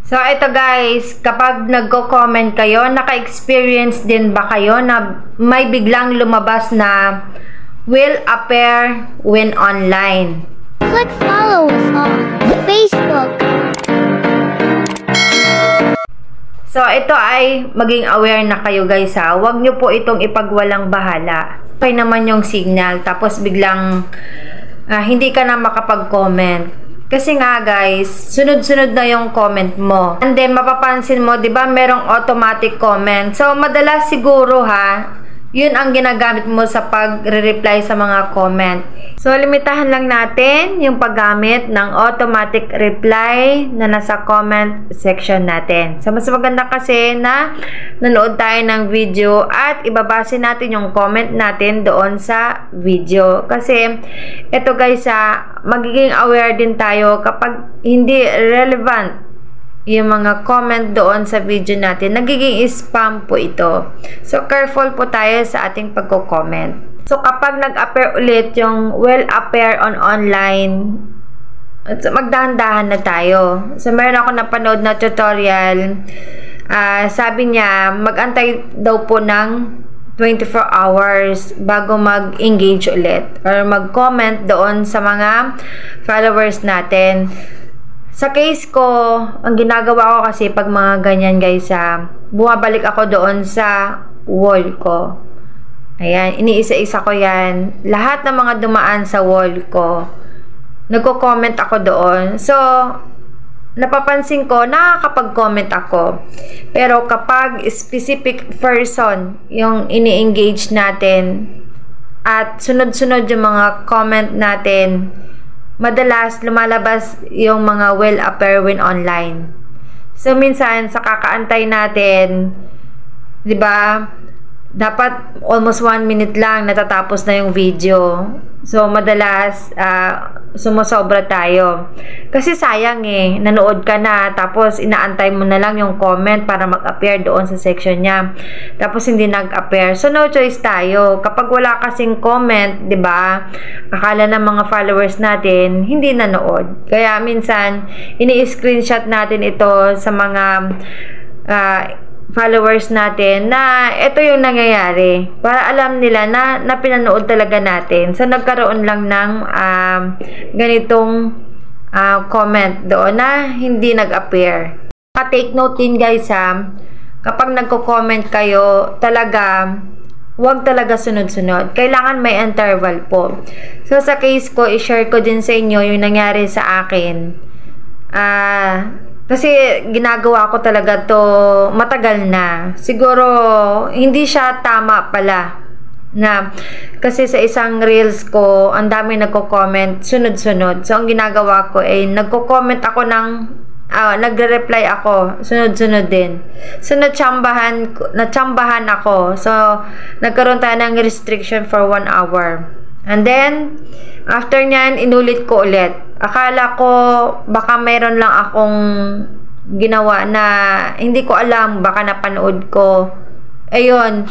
So, ito guys, kapag nagko-comment kayo, naka-experience din ba kayo na may biglang lumabas na will appear when online? Click follow us on Facebook. So, ito ay maging aware na kayo guys ha. Huwag nyo po itong ipagwalang bahala. Okay naman yung signal, tapos biglang hindi ka na makapag-comment. Kasi nga guys, sunod-sunod na yung comment mo. And then mapapansin mo, 'di ba, merong automatic comment. So madalas siguro ha, 'yun ang ginagamit mo sa pagre-reply sa mga comment. So limitahan lang natin yung paggamit ng automatic reply na nasa comment section natin. So mas maganda kasi na nanood tayo ng video at ibabase natin yung comment natin doon sa video. Kasi ito guys magiging aware din tayo kapag hindi relevant yung mga comment doon sa video natin, nagiging spam po ito. So careful po tayo sa ating pagko-comment. So kapag nag-appear ulit yung will appear on online, magdahan-dahan na tayo. So meron ako napanood na tutorial, sabi niya mag-antay daw po ng 24 hours bago mag-engage ulit or mag-comment doon sa mga followers natin. Sa case ko, ang ginagawa ko kasi pag mga ganyan guys, bumabalik ako doon sa wall ko. Ayan, iniisa-isa ko yan. Lahat ng mga dumaan sa wall ko, nagko-comment ako doon. So, napapansin ko, nakakapag-comment ako. Pero kapag specific person yung ini-engage natin at sunod-sunod yung mga comment natin, madalas lumalabas yung mga will appear when online. So, minsan, sa kakaantay natin, di ba, dapat almost 1 minute lang natatapos na yung video. So, madalas, sumusobra tayo. Kasi sayang nanood ka na, tapos inaantay mo na lang yung comment para mag-appear doon sa section niya. Tapos, hindi nag-appear. So, no choice tayo. Kapag wala kasing comment, di ba, akala ng mga followers natin, hindi nanood. Kaya, minsan, ini-screenshot natin ito sa mga followers natin na ito yung nangyayari para alam nila na pinanood talaga natin. So nagkaroon lang ng ganitong comment doon na hindi nag-appear. Take note din guys kapag nagko-comment kayo, talaga huwag talaga sunod-sunod. Kailangan may interval po. So sa case ko, i-share ko din sa inyo yung nangyari sa akin. Kasi ginagawa ko talaga to matagal na. Siguro hindi siya tama pala na kasi sa isang reels ko ang dami nagko-comment sunod-sunod. So ang ginagawa ko ay nagko-comment ako ng nagre-reply ako sunod-sunod din. So natsambahan ako. So nagkaroon tayo ng restriction for 1 hour. And then, after nyan, inulit ko ulit. Akala ko, baka meron lang akong ginawa na hindi ko alam, baka napanood ko. Ayun,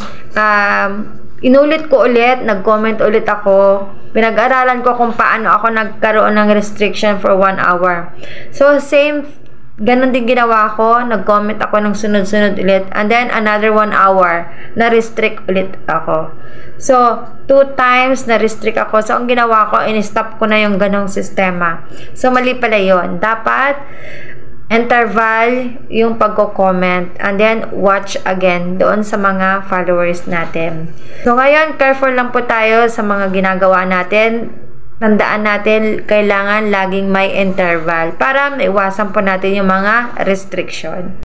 inulit ko ulit, nag-comment ulit ako. Pinag-aralan ko kung paano ako nagkaroon ng restriction for 1 hour. So, ganun din ginawa ko, nag-comment ako ng sunod-sunod ulit, and then another 1 hour, na-restrict ulit ako. So, 2 times na-restrict ako. So, ang ginawa ko, in-stop ko na yung ganong sistema. So, mali pala yun. Dapat, interval yung pagko-comment, and then watch again doon sa mga followers natin. So, ngayon, careful lang po tayo sa mga ginagawa natin. Tandaan natin, kailangan laging may interval para maiwasan po natin yung mga restriction.